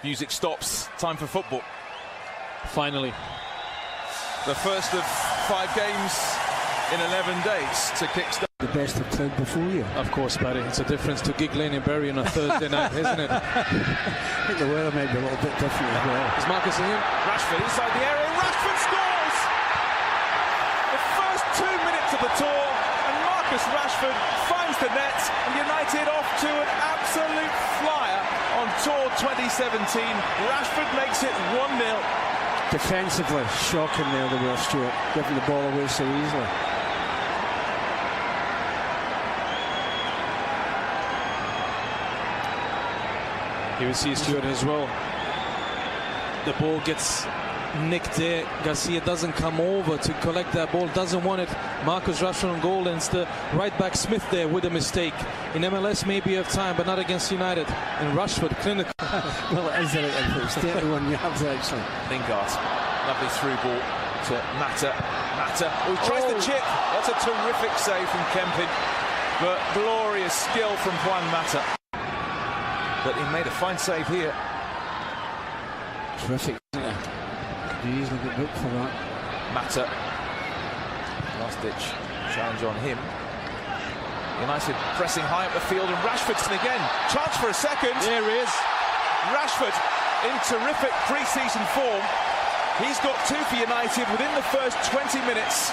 Music stops. Time for football. Finally. The first of 5 games in 11 days to kickstart. The best have played before you. Of course, Paddy. It's a difference to gig Lane and Bury on a Thursday night, isn't it? I think the weather might be a little bit different as well. Is Marcus in? Rashford inside the area. Rashford scores! The first 2 minutes of the tour, and Marcus Rashford finds the net, and United off to an absolute flyer on Tour 2017. Rashford makes it 1-0. Defensively, shocking there, the Will Stewart, giving the ball away so easily. Here we see Stewart as well. The ball gets nicked there. Garcia doesn't come over to collect that ball, doesn't want it. Marcus Rashford on goal, and it's the right back Smith there with a mistake. In MLS maybe you have time, but not against United. And Rashford, clinical. Well, it is a little 31 yards actually. Lingard, lovely through ball to Mata. Mata, who tries the chip. That's a terrific save from Kempin, but glorious skill from Juan Mata. But he made a fine save here. Terrific, isn't it? Could you easily get booked for that? Mata, last ditch challenge on him. United pressing high up the field, and Rashford's again. Chance for a second. There he is. Rashford in terrific pre-season form. He's got 2 for United within the first 20 minutes.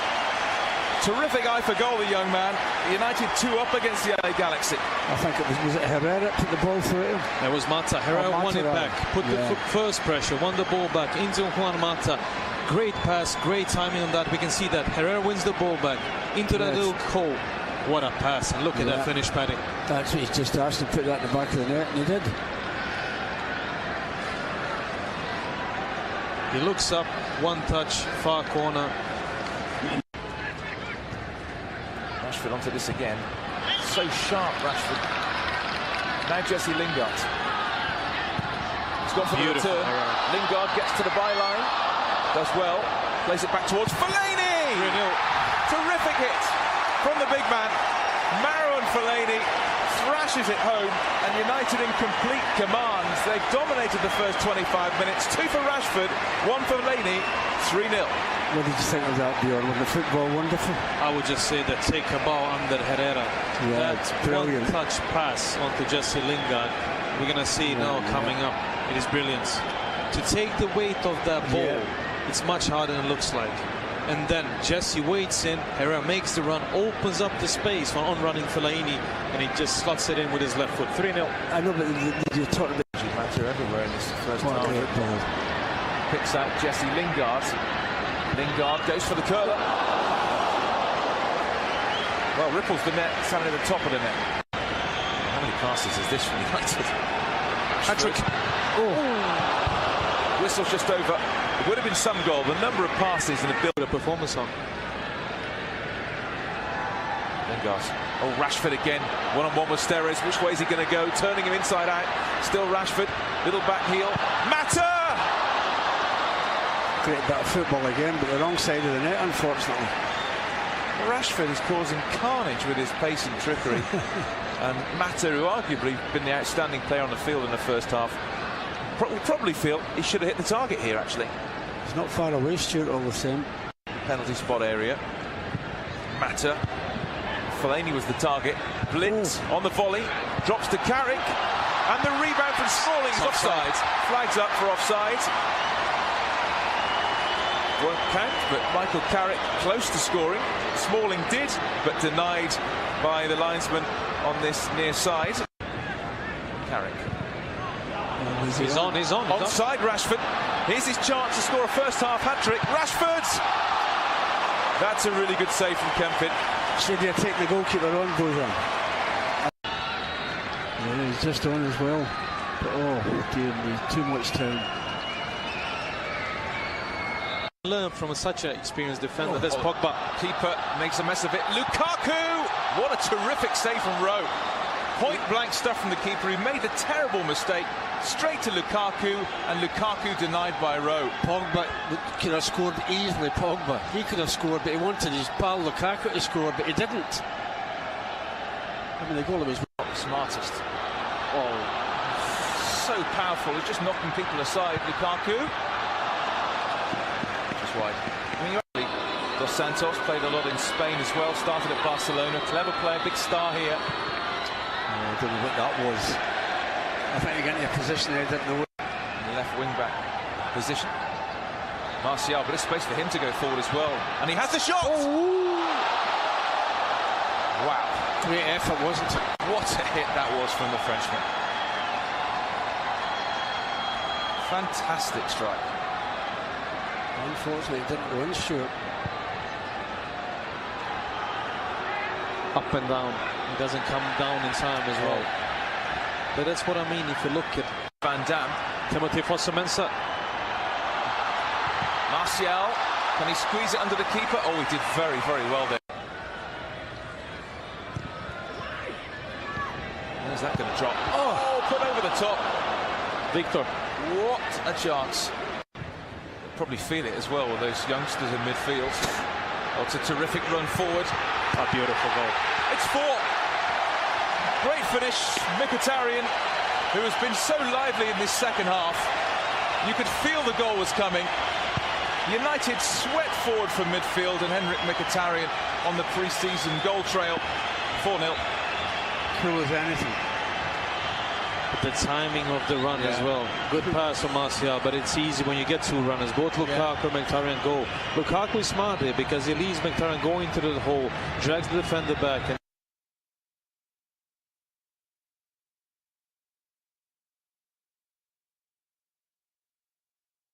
Terrific eye for goal, the young man. United 2 up against the LA Galaxy. I think it was it Herrera put the ball through him? That was Mata. Herrera won it back, put the first pressure, won the ball back into Juan Mata. Great pass, great timing on that. We can see that Herrera wins the ball back into that little hole. What a pass, and look at that finish, Paddy. That's what he's just asked to put that in the back of the net, and he did. He looks up, one touch, far corner. Rashford onto this again. So sharp, Rashford. Now Jesse Lingard. He's gone for the return. Lingard gets to the byline. Does well. Plays it back towards Fellaini. 3-0. Terrific hit from the big man. Marouane Fellaini thrashes it home, and United in complete command. They've dominated the first 25 minutes. 2 for Rashford, 1 for Fellaini, 3-0. What did you think of that, Bjorn? Was the football wonderful? I would just say that take a ball under Herrera. Yeah, that it's brilliant. one touch pass onto Jesse Lingard. We're going to see now coming up. It is brilliant. To take the weight of that ball, it's much harder than it looks like. And then Jesse waits in, Herrera makes the run, opens up the space for on-running Fellaini, and he just slots it in with his left foot. 3-0. I know, but you're talking about Matter everywhere in this first half. Picks out Jesse Lingard. Lingard goes for the curler. Well, ripples the net, standing at the top of the net. How many passes is this from United? Hat-trick. Whistle's just over. It would have been some goal. The number of passes and the build A performance on. Lingard. Oh, Rashford again. One-on-one with Steres. Which way is he going to go? Turning him inside out. Still Rashford. Little back heel. Mata! great bit of football again, but the wrong side of the net, unfortunately. Rashford is causing carnage with his pace and trickery. And Mata, who arguably been the outstanding player on the field in the first half, will probably feel he should have hit the target here, actually. He's not far away, Stuart, all the same. Penalty spot area. Mata. Fellaini was the target. Blint on the volley. Drops to Carrick. And the rebound from Smalling is offside. Flags up for offside. Won't count, but Michael Carrick close to scoring. Smalling did, but denied by the linesman on this near side. Carrick. He's on. Onside Rashford. Here's his chance to score a first half hat-trick. Rashford! That's a really good save from Kempin. Should they take the goalkeeper on, Bozan? Yeah, he's just on as well. But oh dear me, too much time. Learn from such an experienced defender. There's Pogba. Keeper makes a mess of it. Lukaku! What a terrific save from Rowe. Point blank stuff from the keeper. He made a terrible mistake. Straight to Lukaku, and Lukaku denied by Rowe. Pogba could have scored easily. Pogba, he could have scored, but he wanted his pal Lukaku to score, but he didn't. I mean, the goal was smartest. Oh, so powerful. He's just knocking people aside. Lukaku. Just wide. I mean, Dos Santos played a lot in Spain as well. Started at Barcelona. Clever player, big star here. I don't know what that was. I think he got into a position there, didn't know. Left wing back position. Martial, but there's space for him to go forward as well. And he has the shot! Oh. Wow. Great effort, wasn't it? What a hit that was from the Frenchman. Fantastic strike. Unfortunately, it didn't go in, Stuart. Up and down. He doesn't come down in time as well. But that's what I mean if you look at Van Damme. Timothy Fosu-Mensah. Martial, can he squeeze it under the keeper? Oh, he did very, very well there. Where's that going to drop? Oh, put over the top. Victor. What a chance. Probably feel it as well with those youngsters in midfield. Oh, it's a terrific run forward. A beautiful goal. It's 4. Great finish. Mkhitaryan, who has been so lively in this second half. You could feel the goal was coming. United swept forward from midfield, and Henrik Mkhitaryan on the pre-season goal trail. 4-0. Cool as anything. The timing of the run as well. Good pass from Martial, but it's easy when you get 2 runners. Both Lukaku and Mkhitaryan go. Lukaku is smart there because he leaves Mkhitaryan going into the hole, drags the defender back, and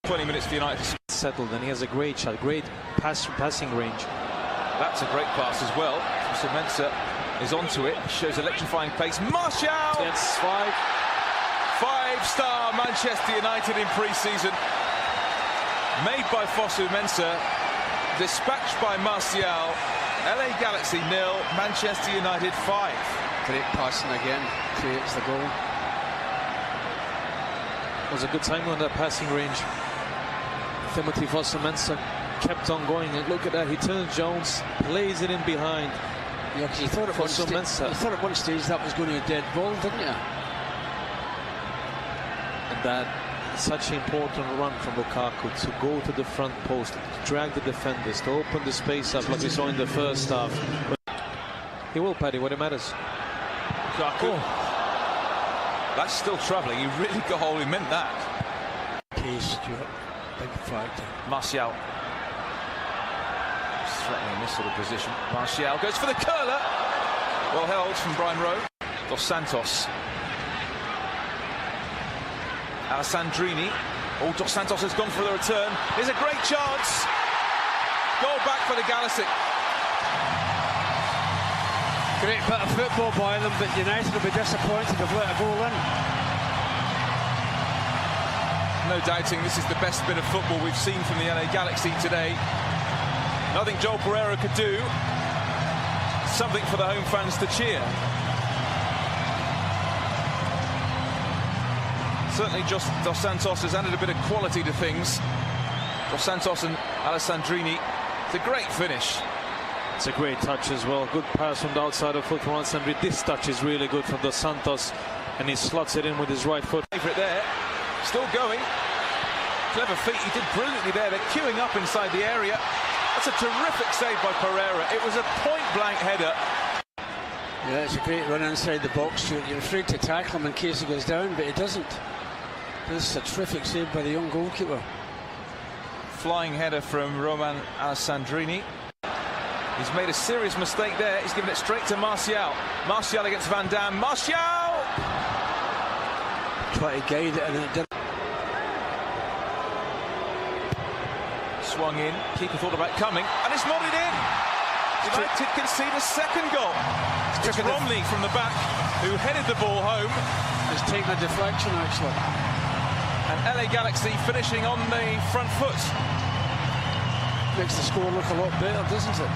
20 minutes for United to settled, and he has a great shot, great passing range. That's a great pass as well. Fosu-Mensah is onto it, shows electrifying pace. Martial! That's 5. 5-star Manchester United in pre-season. Made by Fosu-Mensah, dispatched by Martial. LA Galaxy 0, Manchester United 5. Great passing again, creates the goal. It was a good timing on that passing range. Timothy Fosu-Mensah kept on going, and look at that, he turns Jones, plays it in behind. Yeah, because you thought at one stage that was going to be a dead ball, didn't you? And that such an important run from Lukaku to go to the front post, to drag the defenders, to open the space up like we saw in the first half. But he will, Paddy, what it matters. Lukaku. Oh. That's still troubling. He really got hold. He meant that. Pace, Stuart. Big factor. Martial. Threatening this sort of position. Martial goes for the curler. Well held from Brian Rowe. Dos Santos. Alessandrini. Oh, Dos Santos has gone for the return. Here's a great chance. Goal back for the Galaxy. Great bit of football by them, but United will be disappointed if let a goal in. No doubting this is the best bit of football we've seen from the LA Galaxy today. Nothing Joel Pereira could do. Something for the home fans to cheer. Certainly just Dos Santos has added a bit of quality to things. Dos Santos and Alessandrini. It's a great finish. It's a great touch as well. Good pass from the outside of foot from Alessandrini. This touch is really good from Dos Santos, and he slots it in with his right foot. Favourite there. Still going. Clever feet. He did brilliantly there. They're queuing up inside the area. That's a terrific save by Pereira. It was a point-blank header. Yeah, it's a great run inside the box. You're afraid to tackle him in case he goes down, but he doesn't. This is a terrific save by the young goalkeeper. Flying header from Roman Alessandrini. He's made a serious mistake there. He's given it straight to Martial. Martial against Van Damme. Martial! Try to guide it, and it didn't. Swung in. Keeper thought about coming, and it's nodded in. United concede a second goal. It's Romney from the back who headed the ball home. He's taken a deflection, actually. And LA Galaxy finishing on the front foot. Makes the score look a lot better, doesn't it?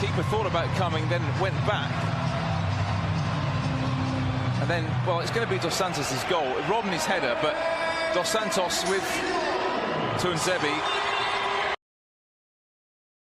Keeper thought about coming, then went back. And then, well, it's going to be Dos Santos' goal. Romney's header, but Dos Santos with Tuanzebe